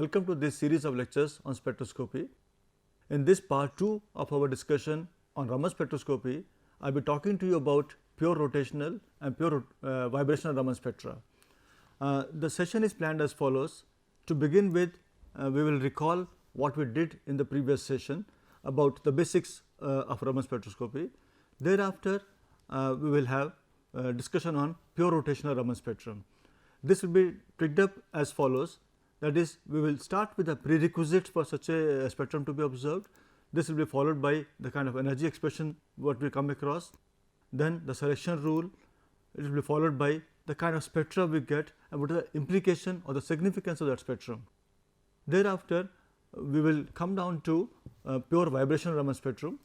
Welcome to this series of lectures on spectroscopy. In this part 2 of our discussion on Raman spectroscopy, I will be talking to you about pure rotational and pure vibrational Raman spectra. The session is planned as follows. To begin with, we will recall what we did in the previous session about the basics of Raman spectroscopy. Thereafter, we will have discussion on pure rotational Raman spectrum. This will be picked up as follows, that is, we will start with the prerequisites for such a spectrum to be observed. This will be followed by the kind of energy expression what we come across, then the selection rule. It will be followed by the kind of spectra we get and what is the implication or the significance of that spectrum. Thereafter, we will come down to pure vibrational Raman spectrum.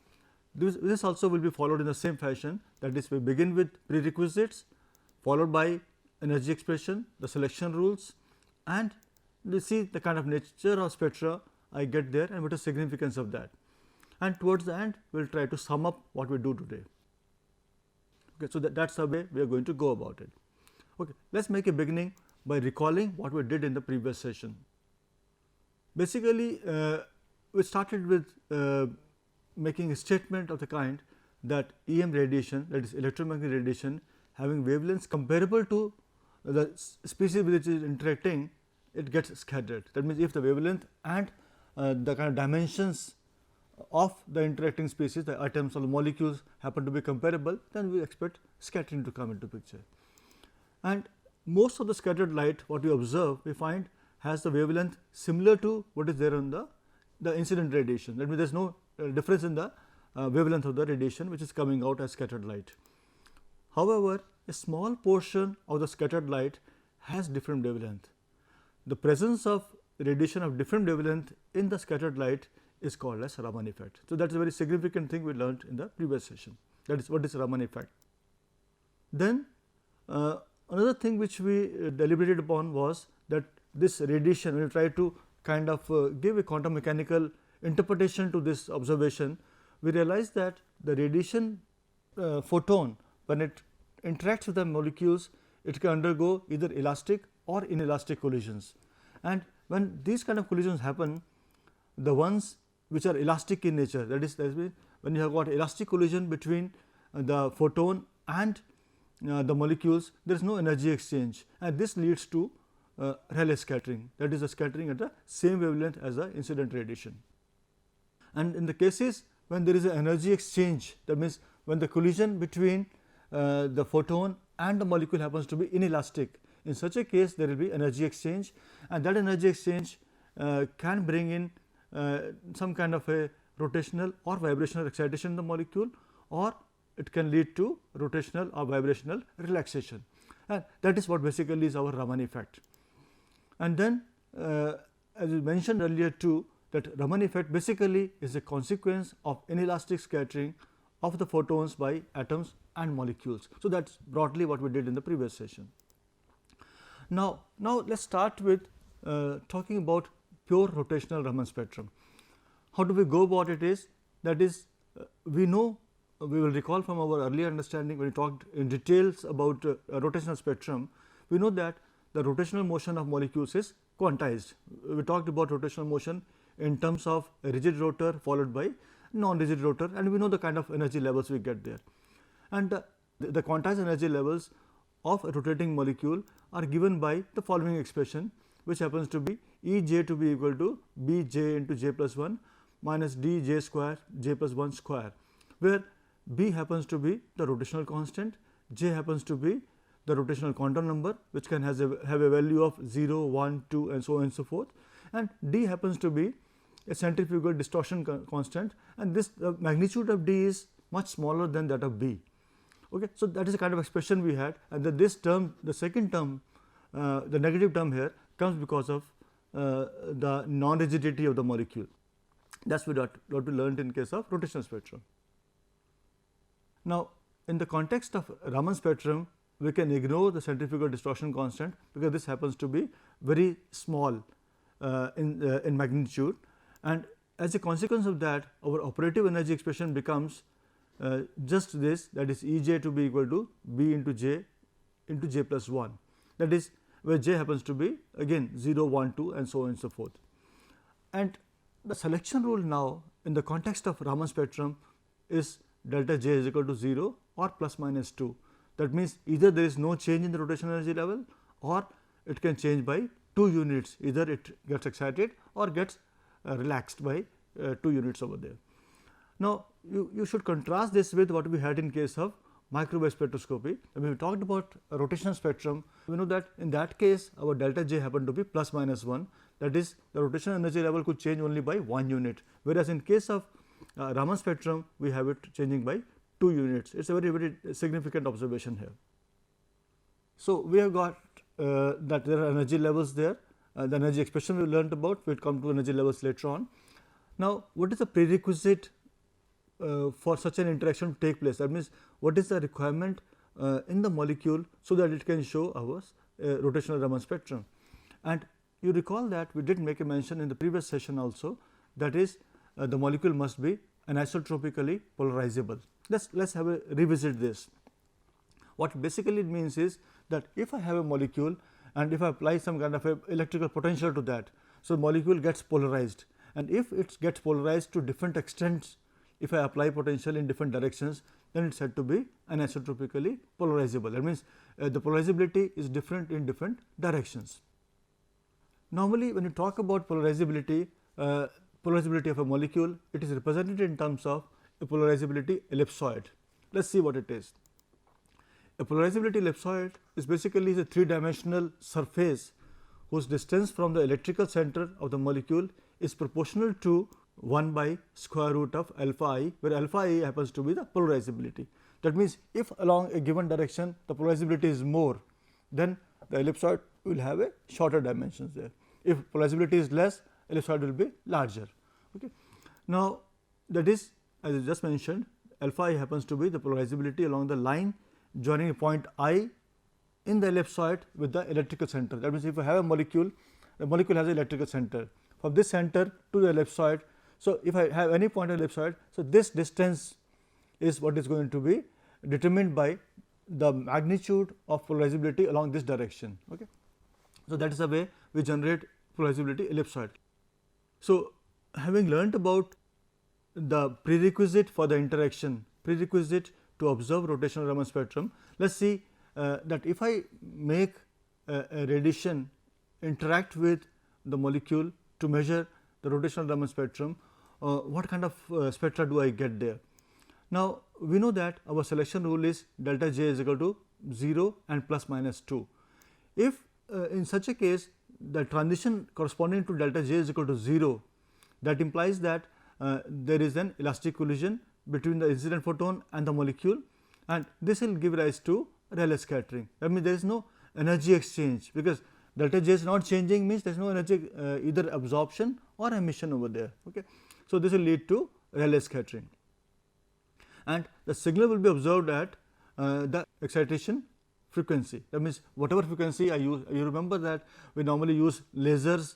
This also will be followed in the same fashion, that is, we begin with prerequisites followed by energy expression, the selection rules, and we see the kind of nature of spectra I get there and what is the significance of that. And towards the end, we will try to sum up what we do today. Okay, so that's the way we are going to go about it. Okay, let's make a beginning by recalling what we did in the previous session. Basically, we started with making a statement of the kind that EM radiation, that is electromagnetic radiation, having wavelengths comparable to the species which is interacting, it gets scattered. That means, if the wavelength and the kind of dimensions of the interacting species, the atoms or the molecules happen to be comparable, then we expect scattering to come into picture. And most of the scattered light what we observe, we find has the wavelength similar to what is there on the incident radiation. That means, there is no difference in the wavelength of the radiation which is coming out as scattered light. However, a small portion of the scattered light has different wavelength. The presence of radiation of different wavelength in the scattered light is called as Raman effect. So, that is a very significant thing we learnt in the previous session, that is what is Raman effect. Then another thing which we deliberated upon was that this radiation, when we try to kind of give a quantum mechanical interpretation to this observation, we realize that the radiation photon, when it interacts with the molecules, it can undergo either elastic or inelastic collisions. And when these kind of collisions happen, the ones which are elastic in nature, that is when you have got elastic collision between the photon and the molecules, there is no energy exchange, and this leads to Rayleigh scattering, that is the scattering at the same wavelength as the incident radiation. And in the cases when there is an energy exchange, that means, when the collision between the photon and the molecule happens to be inelastic, in such a case there will be energy exchange, and that energy exchange can bring in some kind of a rotational or vibrational excitation in the molecule, or it can lead to rotational or vibrational relaxation, and that is what basically is our Raman effect. And then as we mentioned earlier too, that Raman effect basically is a consequence of inelastic scattering of the photons by atoms and molecules. So, that is broadly what we did in the previous session. Now let us start with talking about pure rotational Raman spectrum. How do we go about it is, that is, we know, we will recall from our earlier understanding when we talked in details about a rotational spectrum, we know that the rotational motion of molecules is quantized. We talked about rotational motion in terms of a rigid rotor followed by non-rigid rotor, and we know the kind of energy levels we get there. And the quantized energy levels of a rotating molecule are given by the following expression, which happens to be E j to be equal to B j into j plus 1 minus D j square j plus 1 square, where B happens to be the rotational constant, j happens to be the rotational quantum number, which can have a value of 0, 1, 2 and so on and so forth, and D happens to be a centrifugal distortion constant, and this the magnitude of D is much smaller than that of B. Okay. So, that is the kind of expression we had, and this term, the second term, the negative term here comes because of the non-rigidity of the molecule. That is what we learned in case of rotational spectrum. Now, in the context of Raman spectrum, we can ignore the centrifugal distortion constant, because this happens to be very small in magnitude, and as a consequence of that, our operative energy expression becomes just this, that is E j to be equal to B into j plus 1, that is where j happens to be again 0, 1, 2 and so on and so forth. And the selection rule now in the context of Raman spectrum is delta J is equal to 0 or plus minus 2. That means, either there is no change in the rotational energy level or it can change by 2 units, either it gets excited or gets relaxed by 2 units over there. Now, you should contrast this with what we had in case of microwave spectroscopy. When we talked about a rotational spectrum, we know that in that case our delta J happened to be plus minus 1, that is, the rotational energy level could change only by 1 unit, whereas in case of Raman spectrum we have it changing by 2 units. It is a very significant observation here. So, we have got that there are energy levels there, the energy expression we learnt about, we will come to energy levels later on. Now, what is the prerequisite for such an interaction to take place? That means, what is the requirement in the molecule so that it can show our rotational Raman spectrum? And you recall that we did make a mention in the previous session also, that is the molecule must be anisotropically polarizable. Let's have a revisit this. What basically it means is that if I have a molecule and if I apply some kind of a electrical potential to that, so the molecule gets polarized, and if it gets polarized to different extents, if I apply potential in different directions, then it is said to be anisotropically polarizable. That means, the polarizability is different in different directions. Normally, when you talk about polarizability of a molecule, it is represented in terms of a polarizability ellipsoid. Let us see what it is. A polarizability ellipsoid is basically a 3-dimensional surface whose distance from the electrical center of the molecule is proportional to 1 by square root of alpha I, where alpha I happens to be the polarizability. That means, if along a given direction the polarizability is more, then the ellipsoid will have a shorter dimensions there. If polarizability is less, ellipsoid will be larger. Okay. Now, that is, as I just mentioned, alpha I happens to be the polarizability along the line joining a point I in the ellipsoid with the electrical center. That means, if I have a molecule, the molecule has an electrical center. From this center to the ellipsoid, so if I have any point on the ellipsoid, so this distance is what is going to be determined by the magnitude of polarizability along this direction. Okay. So, that is the way we generate polarizability ellipsoid. So, having learnt about the prerequisite for the interaction, prerequisite to observe rotational Raman spectrum, let us see that if I make a radiation interact with the molecule to measure the rotational Raman spectrum, what kind of spectra do I get there? Now, we know that our selection rule is delta J is equal to 0 and plus minus 2. If in such a case the transition corresponding to delta J is equal to 0, that implies that there is an elastic collision between the incident photon and the molecule, and this will give rise to Rayleigh scattering. That means, there is no energy exchange, because delta J is not changing, means there is no energy either absorption or emission over there. Okay. So, this will lead to Rayleigh scattering, and the signal will be observed at the excitation frequency. That means, whatever frequency I use, you remember that we normally use lasers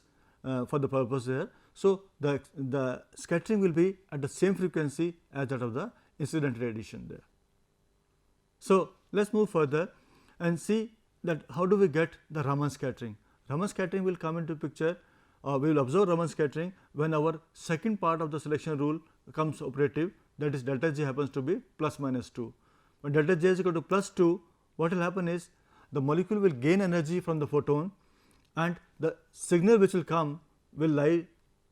for the purpose there. So, the scattering will be at the same frequency as that of the incident radiation there. So, let us move further and see that how do we get the Raman scattering. Raman scattering will come into picture, we will observe Raman scattering when our second part of the selection rule comes operative, that is delta J happens to be plus minus 2. When delta J is equal to plus 2, what will happen is the molecule will gain energy from the photon, and the signal which will come will lie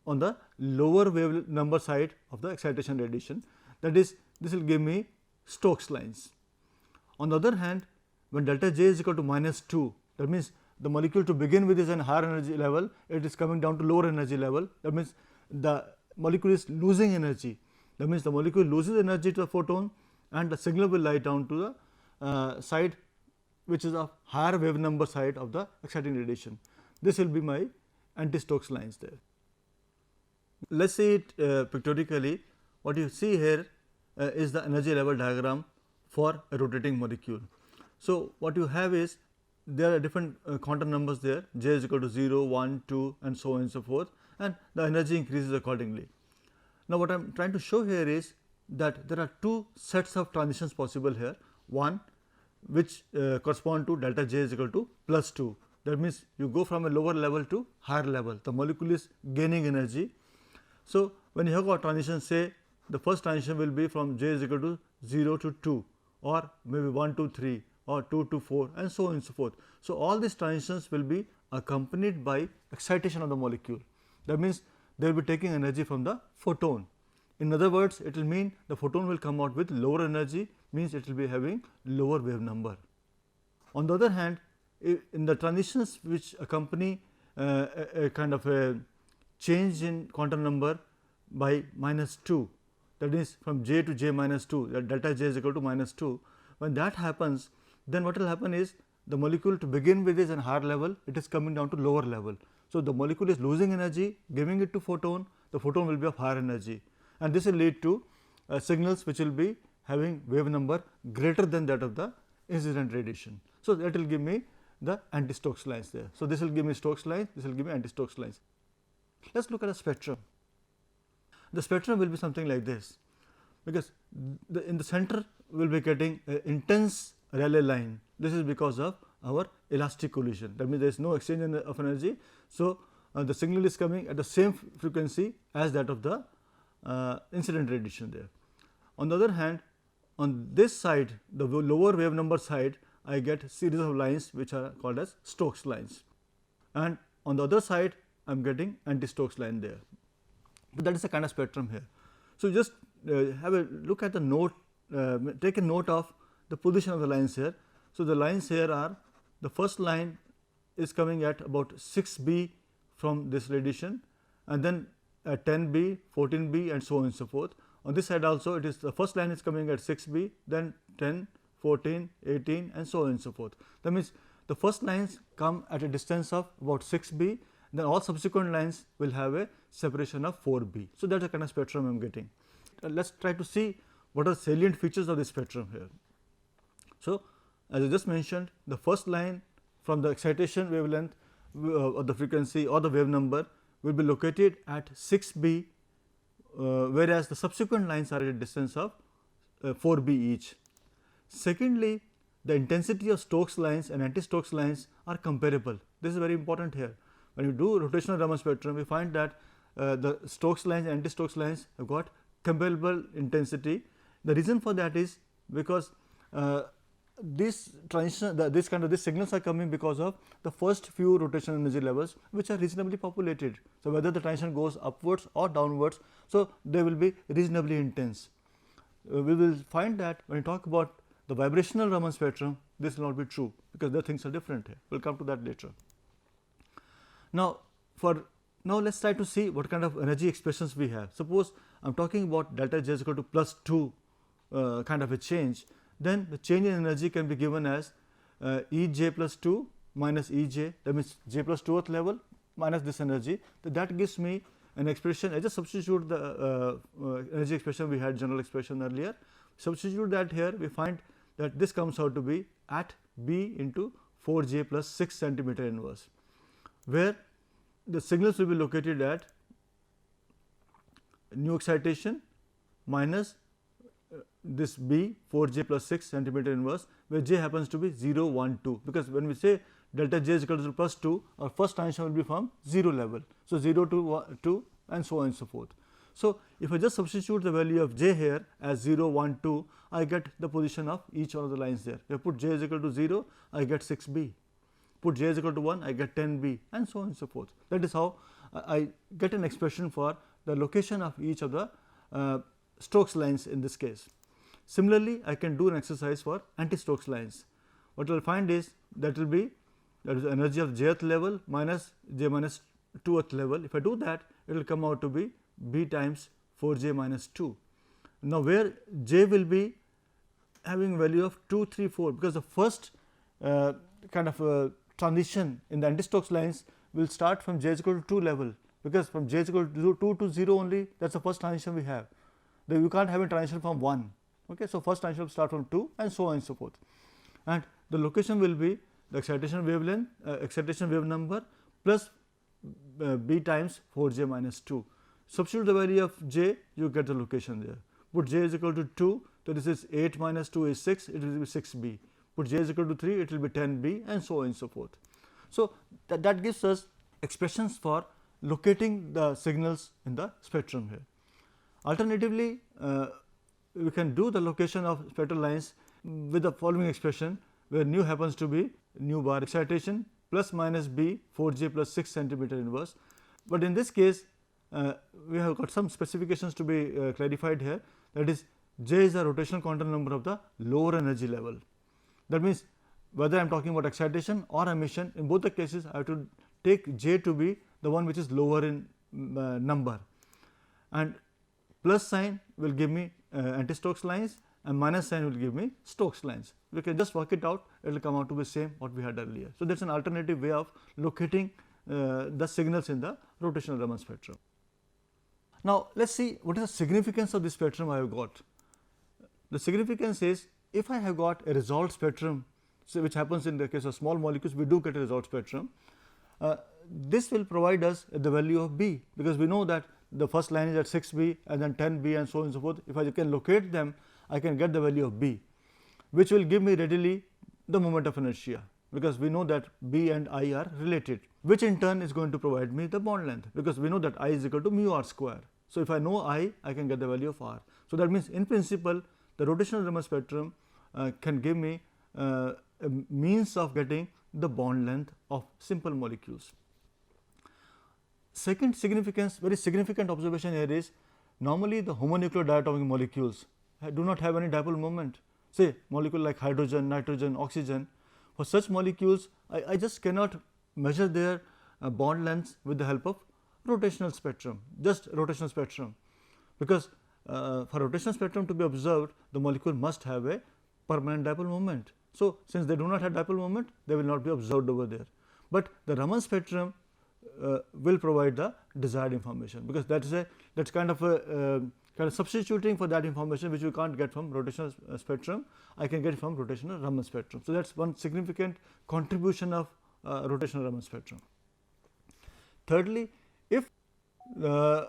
on the lower wave number side of the excitation radiation, that is, this will give me Stokes lines. On the other hand, when delta J is equal to minus 2, that means the molecule to begin with is an higher energy level, it is coming down to lower energy level, that means the molecule is losing energy. That means, the molecule loses energy to the photon and the signal will lie down to the side which is a higher wave number side of the exciting radiation. This will be my anti-Stokes lines there. Let us see it pictorially. What you see here is the energy level diagram for a rotating molecule. So, what you have is there are different quantum numbers there, J is equal to 0, 1, 2 and so on and so forth, and the energy increases accordingly. Now, what I am trying to show here is that there are two sets of transitions possible here, one which correspond to delta J is equal to plus 2, That means you go from a lower level to higher level, the molecule is gaining energy. So, when you have got transition, say the first transition will be from J is equal to 0 to 2 or maybe 1 to 3 or 2 to 4 and so on and so forth. So, all these transitions will be accompanied by excitation of the molecule. That means, they will be taking energy from the photon. In other words, it will mean the photon will come out with lower energy, means it will be having lower wave number. On the other hand, in the transitions which accompany a kind of a change in quantum number by -2, that is from J to J minus 2, that delta J is equal to -2. When that happens, then what will happen is the molecule to begin with is at higher level, it is coming down to lower level. So, the molecule is losing energy, giving it to photon, the photon will be of higher energy, and this will lead to signals which will be having wave number greater than that of the incident radiation. So, that will give me the anti-Stokes lines there. So, this will give me Stokes lines, this will give me anti-Stokes lines. Let us look at a spectrum. The spectrum will be something like this, because in the center we will be getting an intense Rayleigh line. This is because of our elastic collision, that means there is no exchange of energy. So, the signal is coming at the same frequency as that of the incident radiation there. On the other hand, on this side, the lower wave number side, I get series of lines which are called as Stokes lines, and on the other side I am getting anti-Stokes line there. But that is the kind of spectrum here. So, just have a look at the note, take a note of the position of the lines here. So, the lines here are, the first line is coming at about 6 B from this radiation, and then at 10 B, 14 B and so on and so forth. On this side also, it is the first line is coming at 6 B, then 10, 14, 18 and so on and so forth. That means, the first lines come at a distance of about 6 B, then all subsequent lines will have a separation of 4 B. So, that is the kind of spectrum I am getting. Let us try to see what are salient features of this spectrum here. So, as I just mentioned, the first line from the excitation wavelength or the frequency or the wave number will be located at 6 B, whereas the subsequent lines are at a distance of 4 B each. Secondly, the intensity of Stokes lines and anti-Stokes lines are comparable. This is very important here. When you do rotational Raman spectrum, we find that the Stokes lines and anti-Stokes lines have got comparable intensity. The reason for that is because these signals are coming because of the first few rotational energy levels which are reasonably populated. So, whether the transition goes upwards or downwards, so they will be reasonably intense. We will find that when you talk about the vibrational Raman spectrum, this will not be true, because the things are different here. We will come to that later. Now, let us try to see what kind of energy expressions we have. Suppose I am talking about delta J is equal to +2 kind of a change, then the change in energy can be given as Ej plus 2 minus Ej, that means J plus 2th level minus this energy. That gives me an expression. I just substitute the energy expression we had, general expression earlier. Substitute that here, we find that this comes out to be at B into 4J plus 6 centimeter inverse, where the signals will be located at new excitation minus this B 4J plus 6 centimeter inverse, where J happens to be 0, 1, 2, because when we say delta J is equal to +2, our first transition will be from 0 level. So, 0 to 2 and so on and so forth. So, if I just substitute the value of J here as 0, 1, 2, I get the position of each one of the lines there. If I put J is equal to 0, I get 6 B. Put J is equal to 1, I get 10 B and so on and so forth. That is how I get an expression for the location of each of the Stokes lines in this case. Similarly, I can do an exercise for anti-Stokes lines. What I will find is that will be, that is energy of Jth level minus J minus 2th level. If I do that, it will come out to be B times 4J minus 2. Now, where J will be having value of 2, 3, 4, because the first kind of transition in the anti-Stokes lines will start from J is equal to 2 level, because from J is equal to 2 to 0 only, that is the first transition we have. You can't have a transition from 1. Okay. So, first transition will start from 2 and so on and so forth, and the location will be the excitation wavelength, excitation wave number plus B times 4J minus 2. Substitute the value of J, you get the location there. Put J is equal to 2, so this is 8 minus 2 is 6, it will be 6 B. Put J is equal to 3, it will be 10 B and so on and so forth. So, that gives us expressions for locating the signals in the spectrum here. Alternatively, we can do the location of spectral lines with the following expression, where nu happens to be nu bar excitation plus minus b 4j plus 6 centimeter inverse. But in this case, we have got some specifications to be clarified here, that is j is the rotational quantum number of the lower energy level. That means, whether I am talking about excitation or emission, in both the cases I have to take j to be the one which is lower in number, and plus sign will give me anti-Stokes lines and minus sign will give me Stokes lines. We can just work it out, it will come out to be same what we had earlier. So, that is an alternative way of locating the signals in the rotational Raman spectrum. Now, let us see what is the significance of this spectrum I have got. The significance is, if I have got a resolved spectrum, so which happens in the case of small molecules, we do get a resolved spectrum. This will provide us the value of B, because we know that the first line is at 6 B and then 10 B and so on and so forth. If I can locate them, I can get the value of B, which will give me readily the moment of inertia, because we know that B and I are related, which in turn is going to provide me the bond length, because we know that I is equal to mu r square. So, if I know I can get the value of r. So, that means in principle the rotational Raman spectrum can give me a means of getting the bond length of simple molecules. Second significance, very significant observation here is, normally the homonuclear diatomic molecules do not have any dipole moment. Say molecule like hydrogen, nitrogen, oxygen, for such molecules I just cannot measure their bond lengths with the help of rotational spectrum, just rotational spectrum, because for rotational spectrum to be observed, the molecule must have a permanent dipole moment. So, since they do not have dipole moment, they will not be observed over there, but the Raman spectrum will provide the desired information, because that is kind of substituting for that information which we can't get from rotational spectrum, I can get from rotational Raman spectrum. So, that is one significant contribution of rotational Raman spectrum. Thirdly, if the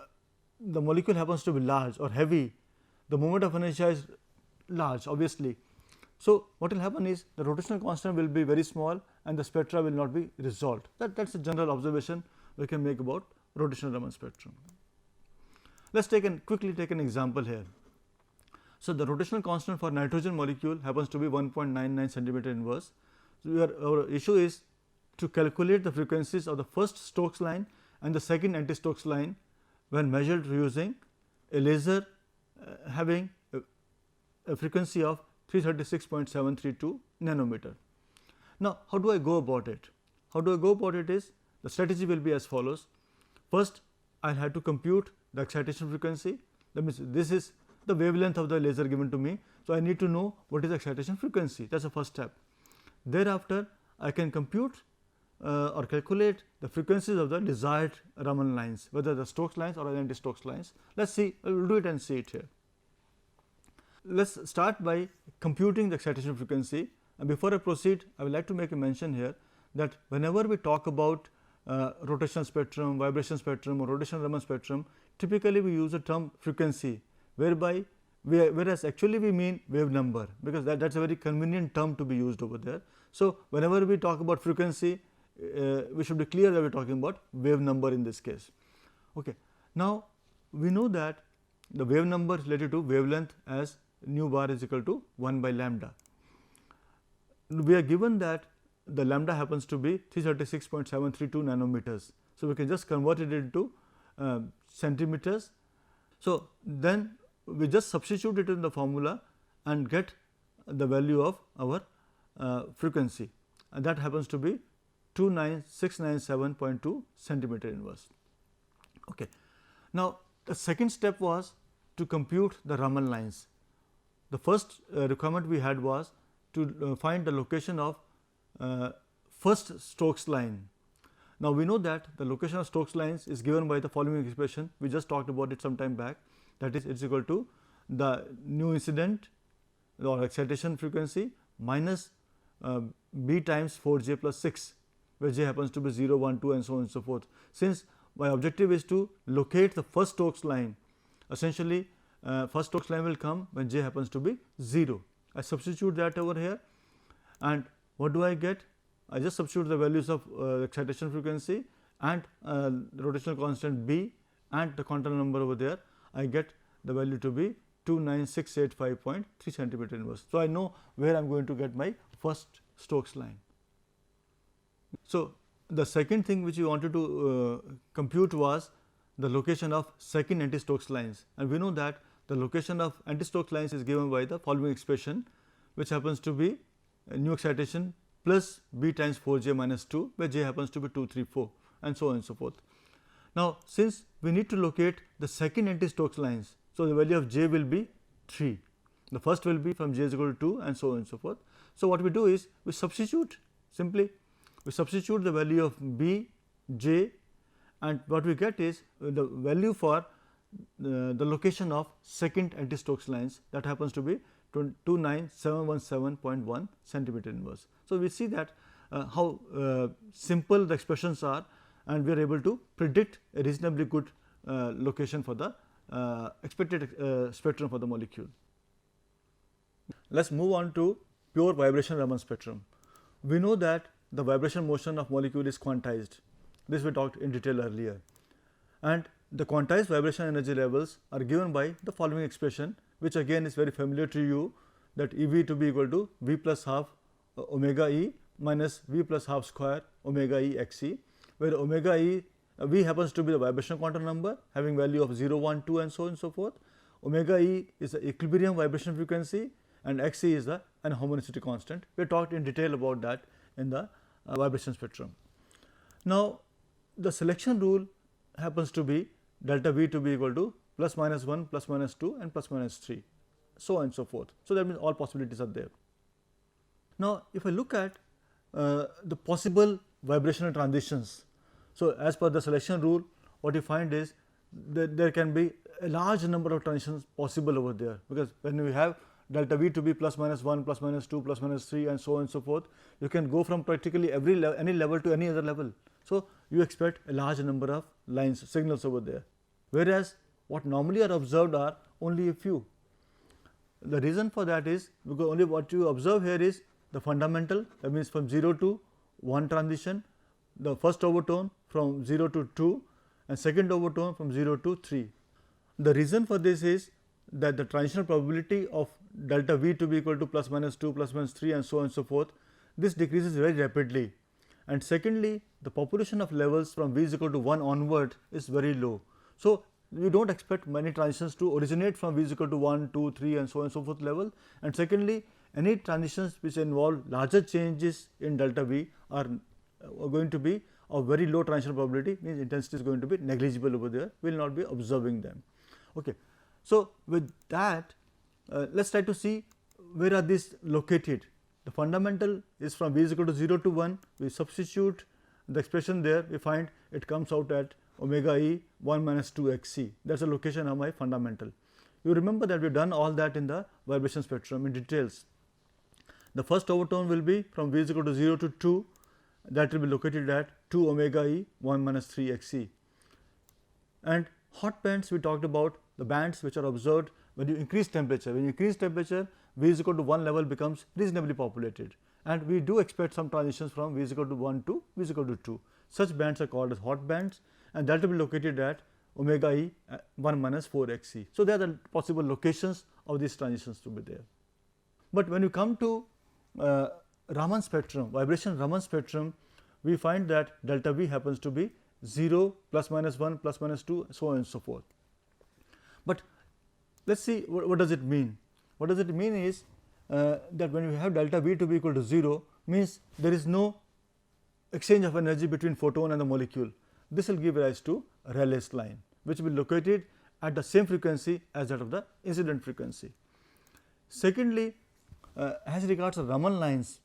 molecule happens to be large or heavy, the moment of inertia is large obviously. So, what will happen is the rotational constant will be very small and the spectra will not be resolved. That is a general observation we can make about rotational Raman spectrum. Let us quickly take an example here. So, the rotational constant for nitrogen molecule happens to be 1.99 centimeter inverse. So, our issue is to calculate the frequencies of the first Stokes line and the second anti-Stokes line when measured using a laser having a frequency of 336.732 nanometer. Now, how do I go about it? How do I go about it is, the strategy will be as follows. First, I will have to compute the excitation frequency, that means this is the wavelength of the laser given to me. So, I need to know what is the excitation frequency, that is the first step. Thereafter, I can compute or calculate the frequencies of the desired Raman lines, whether the Stokes lines or anti-Stokes lines. Let us see, we will do it and see it here. Let us start by computing the excitation frequency, and before I proceed, I would like to make a mention here that whenever we talk about rotational spectrum, vibration spectrum or rotational Raman spectrum, typically we use the term frequency, whereby whereas actually we mean wave number, because that is a very convenient term to be used over there. So, whenever we talk about frequency, we should be clear that we are talking about wave number in this case. Okay. Now, we know that the wave number is related to wavelength as nu bar is equal to 1 by lambda. We are given that the lambda happens to be 336.732 nanometers. So, we can just convert it into centimeters. So, then we just substitute it in the formula and get the value of our frequency, and that happens to be 29697.2 centimeter inverse. Okay. Now, the second step was to compute the Raman lines. The first requirement we had was to find the location of first Stokes line. Now, we know that the location of Stokes lines is given by the following expression, we just talked about it some time back, that is, it is equal to the nu incident or excitation frequency minus B times 4j plus 6, where j happens to be 0, 1, 2 and so on and so forth. Since my objective is to locate the first Stokes line, essentially first Stokes line will come when j happens to be 0. I substitute that over here, and what do I get? I just substitute the values of excitation frequency and the rotational constant B and the quantum number over there, I get the value to be 29685.3 centimeter inverse. So, I know where I am going to get my first Stokes line. So, the second thing which we wanted to compute was the location of second anti-Stokes lines, and we know that the location of anti-Stokes lines is given by the following expression, which happens to be new excitation plus B times 4j minus 2, where j happens to be 2, 3, 4 and so on and so forth. Now, since we need to locate the second anti-Stokes lines, so the value of j will be 3, the first will be from j is equal to 2 and so on and so forth. So, what we do is we substitute the value of B, j, and what we get is the value for the location of second anti-Stokes lines, that happens to be 29717.1 centimeter inverse. So, we see that how simple the expressions are, and we are able to predict a reasonably good location for the expected spectrum for the molecule. Let us move on to pure vibration Raman spectrum. We know that the vibration motion of molecule is quantized. This we talked in detail earlier, and the quantized vibration energy levels are given by the following expression, which again is very familiar to you, that EV to be equal to V plus half omega E minus V plus half square omega E Xc, where omega E V happens to be the vibration quantum number having value of 0, 1, 2 and so on and so forth. Omega E is the equilibrium vibration frequency and Xc is the anharmonicity constant. We talked in detail about that in the vibration spectrum. Now, the selection rule happens to be delta V to be equal to plus minus 1, plus minus 2 and plus minus 3, so on and so forth. So, that means all possibilities are there. Now, if I look at the possible vibrational transitions, so as per the selection rule, what you find is that there can be a large number of transitions possible over there, because when we have delta V to be plus minus 1, plus minus 2, plus minus 3 and so on and so forth, you can go from practically any level to any other level. So, you expect a large number of lines, signals over there, whereas what normally are observed are only a few. The reason for that is because only what you observe here is the fundamental, that means from 0 to 1 transition, the first overtone from 0 to 2 and second overtone from 0 to 3. The reason for this is that the transitional probability of delta V to be equal to plus minus 2, plus minus 3 and so on and so forth, this decreases very rapidly, and secondly the population of levels from V is equal to 1 onward is very low. So, we do not expect many transitions to originate from V is equal to 1, 2, 3 and so on and so forth level, and secondly any transitions which involve larger changes in delta V are going to be of very low transitional probability, means intensity is going to be negligible over there, we will not be observing them. Okay. So, with that let us try to see where are these located. The fundamental is from V is equal to 0 to 1, we substitute the expression there, we find it comes out at omega E 1 minus 2 Xc, that is the location of my fundamental. You remember that we have done all that in the vibration spectrum in details. The first overtone will be from V is equal to 0 to 2, that will be located at 2 omega E 1 minus 3 Xc. And hot bands, we talked about the bands which are observed when you increase temperature. When you increase temperature, V is equal to 1 level becomes reasonably populated, and we do expect some transitions from V is equal to 1 to V is equal to 2. Such bands are called as hot bands, and that will be located at omega E 1 minus 4 Xc. So, there are the possible locations of these transitions to be there. But when you come to Raman spectrum, vibration Raman spectrum, we find that delta V happens to be 0, plus minus 1, plus minus 2, so on and so forth. But let us see what does it mean. What does it mean is that when we have delta V to be equal to 0, means there is no exchange of energy between photon and the molecule. This will give rise to a Rayleigh's line, which will be located at the same frequency as that of the incident frequency. Secondly, as regards the Raman lines,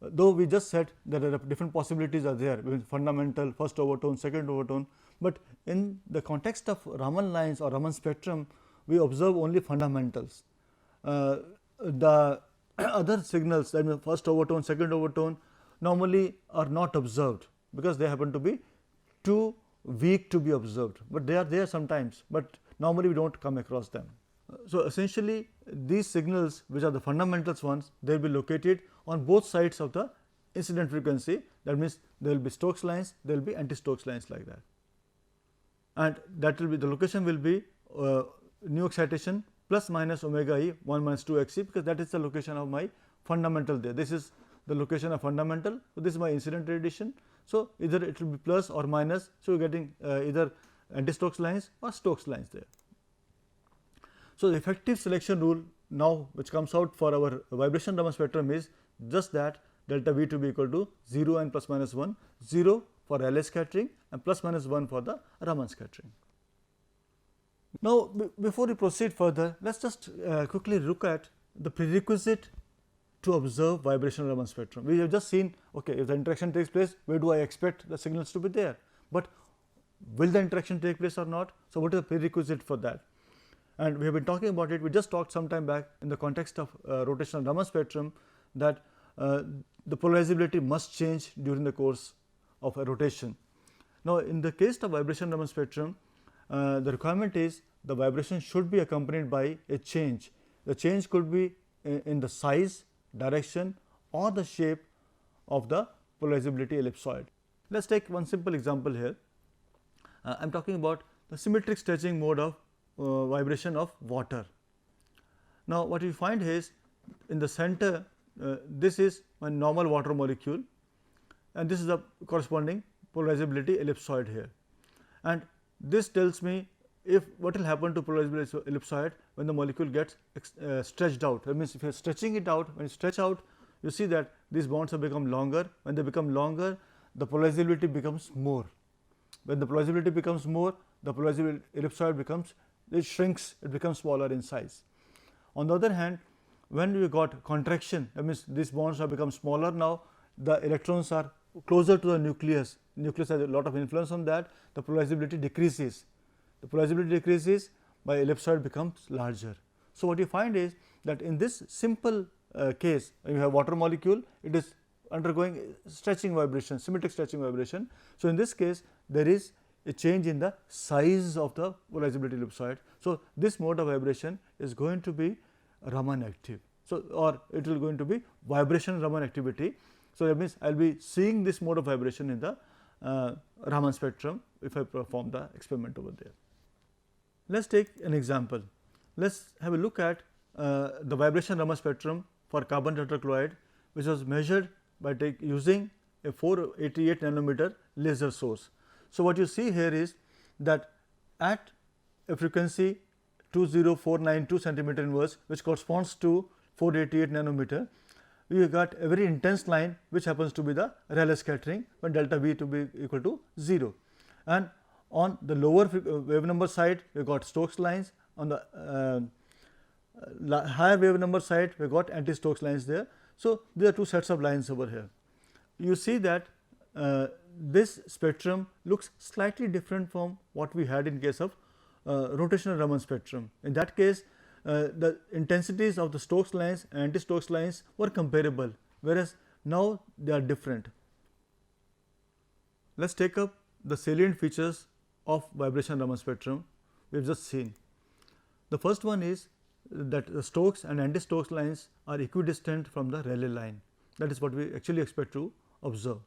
though we just said that there are different possibilities are there, fundamental, first overtone, second overtone, but in the context of Raman lines or Raman spectrum, we observe only fundamentals. The other signals, that means first overtone, second overtone, normally are not observed because they happen to be too weak to be observed, but they are there sometimes, but normally we do not come across them. So, essentially these signals which are the fundamentals ones, they will be located on both sides of the incident frequency, that means there will be Stokes lines, there will be anti-Stokes lines like that, and that will be the location will be new excitation plus minus omega e 1 minus 2 Xc, because that is the location of my fundamental there. This is the location of fundamental. So, this is my incident radiation. So, either it will be plus or minus. So, you are getting either anti-Stokes lines or Stokes lines there. So, the effective selection rule now which comes out for our vibration Raman spectrum is just that delta V to be equal to 0 and plus minus 1, 0 for Rayleigh scattering and plus minus 1 for the Raman scattering. Now, before we proceed further, let us just quickly look at the prerequisite to observe vibration Raman spectrum. We have just seen, okay, if the interaction takes place, where do I expect the signals to be there, but will the interaction take place or not? So, what is the prerequisite for that? And we have been talking about it. We just talked some time back in the context of rotational Raman spectrum that the polarizability must change during the course of a rotation. Now, in the case of vibration Raman spectrum, the requirement is the vibration should be accompanied by a change. The change could be in the size, direction or the shape of the polarizability ellipsoid. Let us take one simple example here. I am talking about the symmetric stretching mode of vibration of water. Now, what we find is in the center this is my normal water molecule and this is the corresponding polarizability ellipsoid here, and this tells me if what will happen to polarizability ellipsoid when the molecule gets stretched out. That means, if you are stretching it out, when you stretch out, you see that these bonds have become longer. When they become longer, the polarizability becomes more. When the polarizability becomes more, the polarizability ellipsoid becomes, it shrinks, it becomes smaller in size. On the other hand, when you got contraction, that means these bonds have become smaller now, the electrons are closer to the nucleus. Nucleus has a lot of influence on that, the polarizability decreases. The polarizability decreases, by ellipsoid becomes larger. So, what you find is that in this simple case, when you have water molecule, it is undergoing stretching vibration, symmetric stretching vibration. So, in this case there is a change in the size of the polarizability ellipsoid. So, this mode of vibration is going to be Raman active. So, or it will going to be vibration Raman activity. So, that means I will be seeing this mode of vibration in the Raman spectrum if I perform the experiment over there. Let us take an example. Let us have a look at the vibration Raman spectrum for carbon tetrachloride, which was measured by using a 488 nanometer laser source. So, what you see here is that at a frequency 20492 centimeter inverse, which corresponds to 488 nanometer, we got a very intense line which happens to be the Rayleigh scattering when delta V to be equal to 0. And on the lower wave number side, we got Stokes lines. On the higher wave number side, we got anti-Stokes lines there. So, there are two sets of lines over here. You see that this spectrum looks slightly different from what we had in case of rotational Raman spectrum. In that case, the intensities of the Stokes lines and anti-Stokes lines were comparable, whereas now they are different. Let us take up the salient features of vibration Raman spectrum we have just seen. The first one is that the Stokes and anti-Stokes lines are equidistant from the Rayleigh line. That is what we actually expect to observe.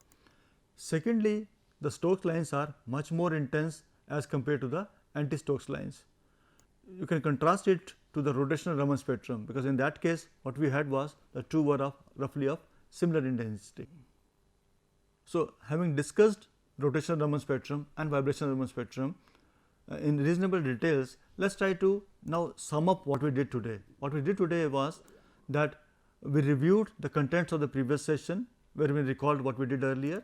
Secondly, the Stokes lines are much more intense as compared to the anti-Stokes lines. You can contrast it to the rotational Raman spectrum, because in that case what we had was the two were of roughly of similar intensity. So, having discussed rotational Raman spectrum and vibration Raman spectrum in reasonable details, let us try to now sum up what we did today. What we did today was that we reviewed the contents of the previous session, where we recalled what we did earlier.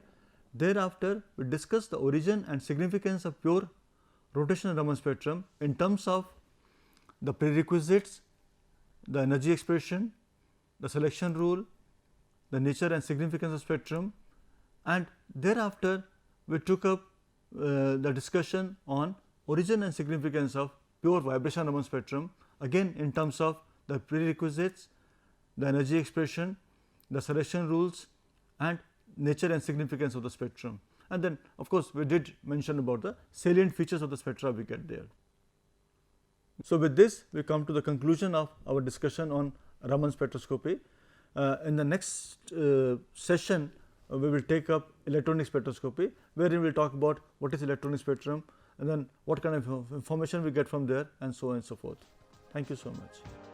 Thereafter, we discussed the origin and significance of pure rotational Raman spectrum in terms of the prerequisites, the energy expression, the selection rule, the nature and significance of spectrum, and thereafter we took up the discussion on origin and significance of pure vibration Raman spectrum, again in terms of the prerequisites, the energy expression, the selection rules and nature and significance of the spectrum. And then of course, we did mention about the salient features of the spectra we get there. So, with this we come to the conclusion of our discussion on Raman spectroscopy. In the next session, we will take up electronic spectroscopy, wherein we will talk about what is electronic spectrum and then what kind of information we get from there and so on and so forth. Thank you so much.